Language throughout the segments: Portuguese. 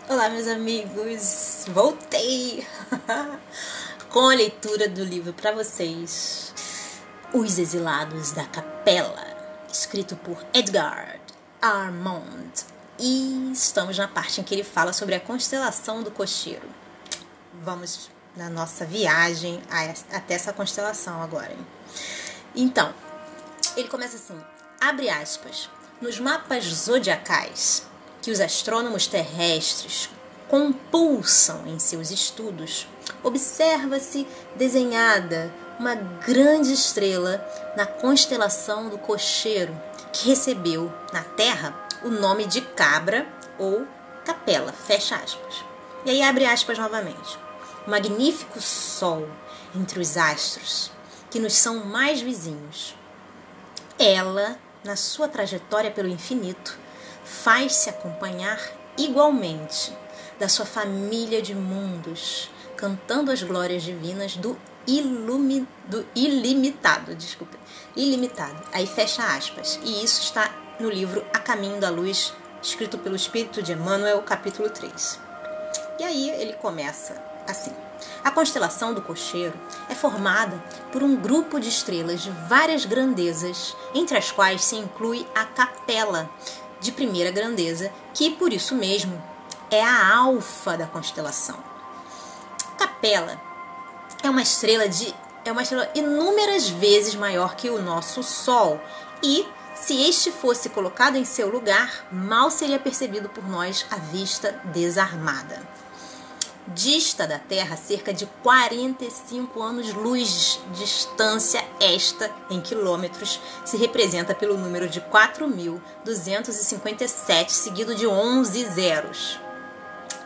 Olá, meus amigos! Voltei com a leitura do livro para vocês, Os Exilados da Capela, escrito por Edgar Armand. E estamos na parte em que ele fala sobre a constelação do cocheiro. Vamos na nossa viagem até essa constelação agora, hein? Então, ele começa assim, abre aspas, nos mapas zodiacais que os astrônomos terrestres compulsam em seus estudos, observa-se desenhada uma grande estrela na constelação do Cocheiro, que recebeu na Terra o nome de Cabra ou Capela, fecha aspas. E aí abre aspas novamente. O magnífico Sol entre os astros, que nos são mais vizinhos. Ela, na sua trajetória pelo infinito, faz-se acompanhar igualmente da sua família de mundos, cantando as glórias divinas do ilimitado. Aí fecha aspas. E isso está no livro A Caminho da Luz, escrito pelo Espírito de Emmanuel, capítulo 3. E aí ele começa assim. A constelação do Cocheiro é formada por um grupo de estrelas de várias grandezas, entre as quais se inclui a Capela, de primeira grandeza, que por isso mesmo é a alfa da constelação. Capela é uma estrela inúmeras vezes maior que o nosso Sol e, se este fosse colocado em seu lugar, mal seria percebido por nós à vista desarmada. Dista da Terra cerca de 45 anos-luz de distância, esta, em quilômetros, se representa pelo número de 4.257, seguido de 11 zeros.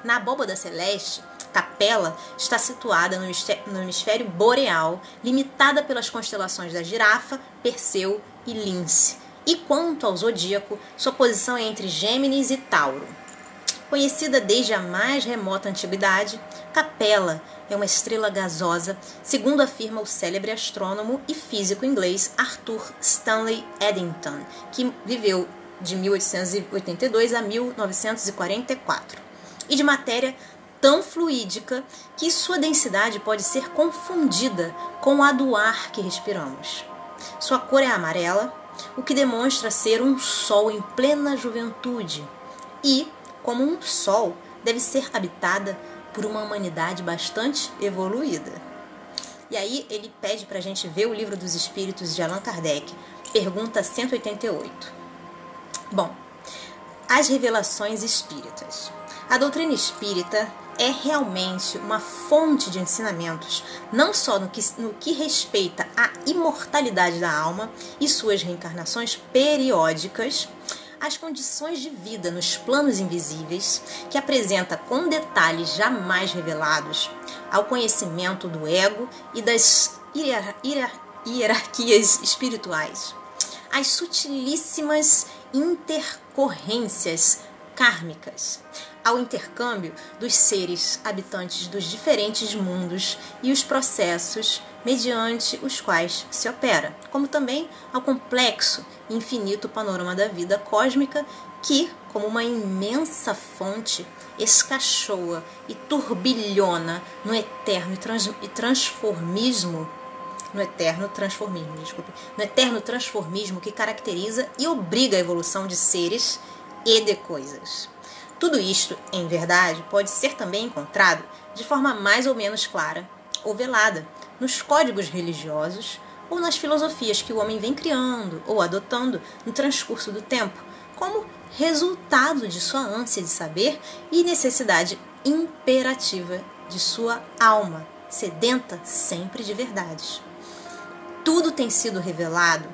Na abóbada celeste, Capela está situada no hemisfério boreal, limitada pelas constelações da Girafa, Perseu e Lince. E quanto ao zodíaco, sua posição é entre Gêmeos e Tauro. Conhecida desde a mais remota antiguidade, Capela é uma estrela gasosa, segundo afirma o célebre astrônomo e físico inglês Arthur Stanley Eddington, que viveu de 1882 a 1944, e de matéria tão fluídica que sua densidade pode ser confundida com a do ar que respiramos. Sua cor é amarela, o que demonstra ser um sol em plena juventude e, como um sol, deve ser habitada por uma humanidade bastante evoluída. E aí ele pede para a gente ver o Livro dos Espíritos de Allan Kardec, pergunta 188. Bom, as revelações espíritas. A doutrina espírita é realmente uma fonte de ensinamentos, não só no que respeita à imortalidade da alma e suas reencarnações periódicas, as condições de vida nos planos invisíveis, que apresenta com detalhes jamais revelados ao conhecimento do ego e das hierarquias espirituais, as sutilíssimas intercorrências kármicas, ao intercâmbio dos seres habitantes dos diferentes mundos e os processos mediante os quais se opera, como também ao complexo e infinito panorama da vida cósmica que, como uma imensa fonte, escachoa e turbilhona no eterno transformismo que caracteriza e obriga a evolução de seres e de coisas. Tudo isto, em verdade, pode ser também encontrado de forma mais ou menos clara ou velada nos códigos religiosos ou nas filosofias que o homem vem criando ou adotando no transcurso do tempo, como resultado de sua ânsia de saber e necessidade imperativa de sua alma, sedenta sempre de verdades. Tudo tem sido revelado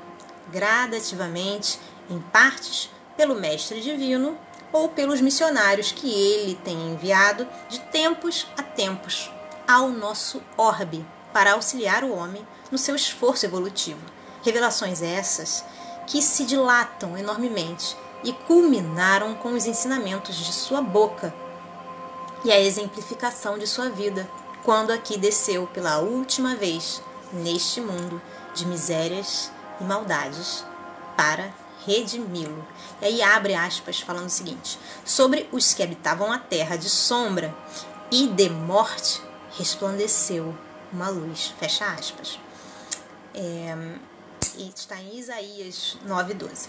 gradativamente, em partes, pelo Mestre Divino ou pelos missionários que ele tem enviado de tempos a tempos ao nosso orbe para auxiliar o homem no seu esforço evolutivo. Revelações essas que se dilatam enormemente e culminaram com os ensinamentos de sua boca e a exemplificação de sua vida, quando aqui desceu pela última vez neste mundo de misérias e maldades para redimi-lo. E aí abre aspas falando o seguinte: sobre os que habitavam a terra de sombra e de morte resplandeceu uma luz. Fecha aspas. E está em Isaías 9:12.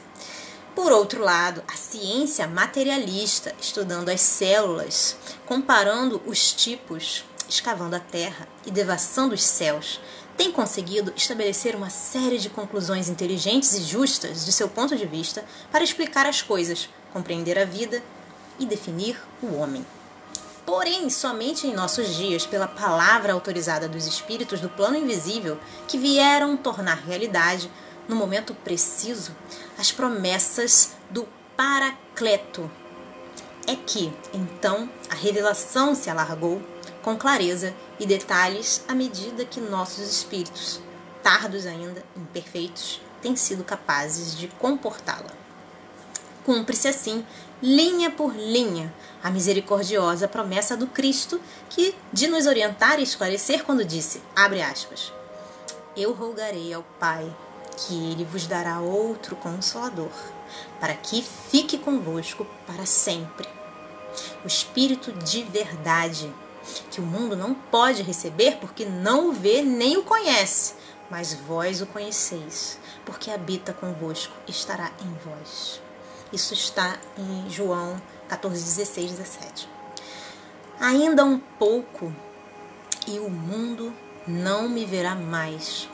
Por outro lado, a ciência materialista, estudando as células, comparando os tipos, escavando a terra e devassando os céus, tem conseguido estabelecer uma série de conclusões inteligentes e justas de seu ponto de vista para explicar as coisas, compreender a vida e definir o homem. Porém, somente em nossos dias, pela palavra autorizada dos espíritos do plano invisível, que vieram tornar realidade, no momento preciso, as promessas do Paracleto. É que, então, a revelação se alargou com clareza e detalhes à medida que nossos espíritos, tardos ainda, imperfeitos, têm sido capazes de comportá-la. Cumpre-se assim, linha por linha, a misericordiosa promessa do Cristo que de nos orientar e esclarecer quando disse, abre aspas, eu rogarei ao Pai que Ele vos dará outro Consolador, para que fique convosco para sempre. O Espírito de verdade, que o mundo não pode receber porque não o vê nem o conhece, mas vós o conheceis, porque habita convosco e estará em vós. Isso está em João 14, 16, 17. Ainda um pouco e o mundo não me verá mais,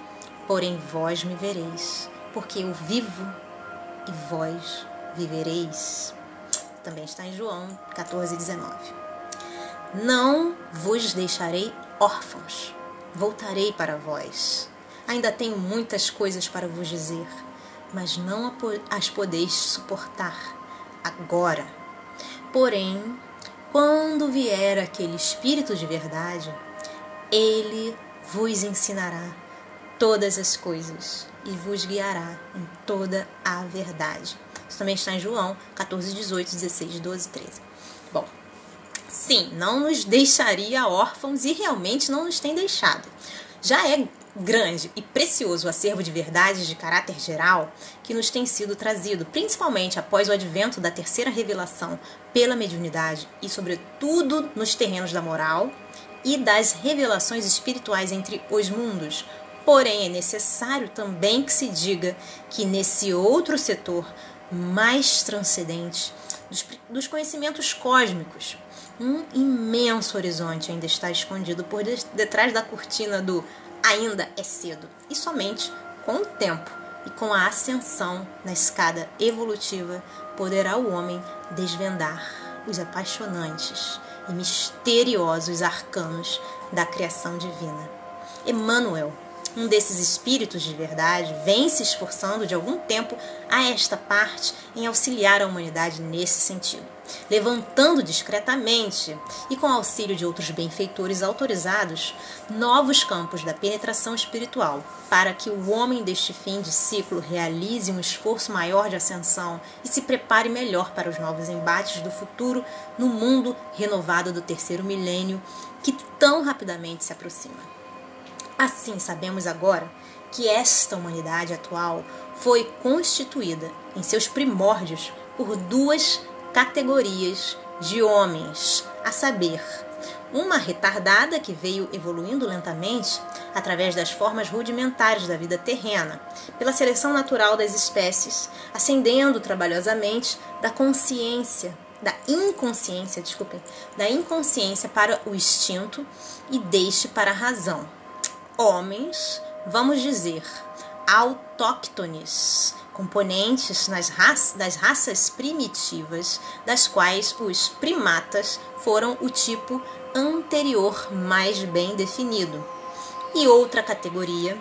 porém vós me vereis, porque eu vivo e vós vivereis. Também está em João 14, 19. Não vos deixarei órfãos, voltarei para vós. Ainda tenho muitas coisas para vos dizer, mas não as podeis suportar agora. Porém, quando vier aquele Espírito de verdade, ele vos ensinará todas as coisas e vos guiará em toda a verdade. Isso também está em João 14, 18, 16, 12, 13. Bom, sim, não nos deixaria órfãos e realmente não nos tem deixado. Já é grande e precioso o acervo de verdades de caráter geral que nos tem sido trazido, principalmente após o advento da terceira revelação pela mediunidade e, sobretudo, nos terrenos da moral e das revelações espirituais entre os mundos. Porém, é necessário também que se diga que nesse outro setor mais transcendente dos conhecimentos cósmicos, um imenso horizonte ainda está escondido por detrás da cortina do ainda é cedo. E somente com o tempo e com a ascensão na escada evolutiva poderá o homem desvendar os apaixonantes e misteriosos arcanos da criação divina. Emmanuel, um desses espíritos de verdade, vem se esforçando de algum tempo a esta parte em auxiliar a humanidade nesse sentido, levantando discretamente e com auxílio de outros benfeitores autorizados, novos campos da penetração espiritual, para que o homem deste fim de ciclo realize um esforço maior de ascensão e se prepare melhor para os novos embates do futuro no mundo renovado do terceiro milênio que tão rapidamente se aproxima. Assim, sabemos agora que esta humanidade atual foi constituída, em seus primórdios, por duas categorias de homens, a saber, uma retardada que veio evoluindo lentamente através das formas rudimentares da vida terrena, pela seleção natural das espécies, ascendendo trabalhosamente da inconsciência para o instinto e deste para a razão. Homens, vamos dizer, autóctones, componentes das raças primitivas, das quais os primatas foram o tipo anterior mais bem definido. E outra categoria,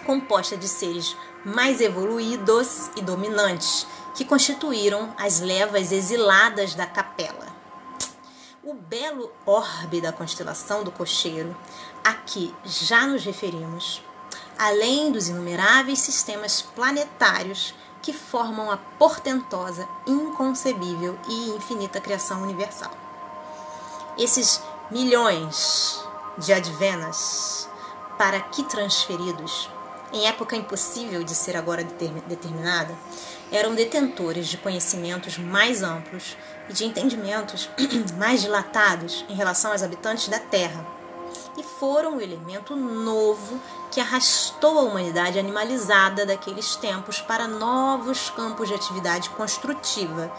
composta de seres mais evoluídos e dominantes, que constituíram as levas exiladas da capela. O belo orbe da constelação do Cocheiro, a que já nos referimos, além dos inumeráveis sistemas planetários que formam a portentosa, inconcebível e infinita criação universal. Esses milhões de advenas, para aqui transferidos, em época impossível de ser agora determinada, eram detentores de conhecimentos mais amplos e de entendimentos mais dilatados em relação aos habitantes da Terra, e foram o elemento novo que arrastou a humanidade animalizada daqueles tempos para novos campos de atividade construtiva,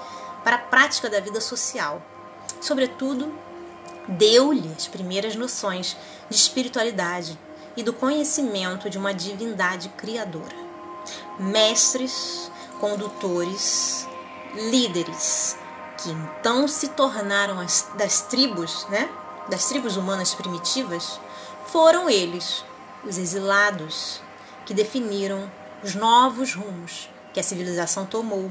para a prática da vida social. Sobretudo, deu-lhe as primeiras noções de espiritualidade e do conhecimento de uma divindade criadora. Mestres, condutores, líderes, que então se tornaram das tribos humanas primitivas, foram eles, os exilados, que definiram os novos rumos que a civilização tomou,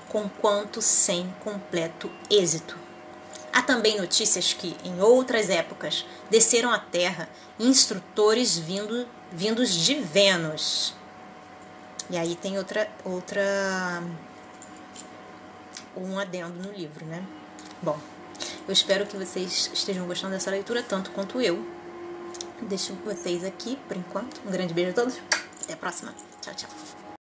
conquanto sem completo êxito. Há também notícias que, em outras épocas, desceram à Terra instrutores vindos de Vênus. E aí tem um adendo no livro, né? Bom, eu espero que vocês estejam gostando dessa leitura tanto quanto eu. Deixo vocês aqui por enquanto. Um grande beijo a todos. Até a próxima. Tchau, tchau.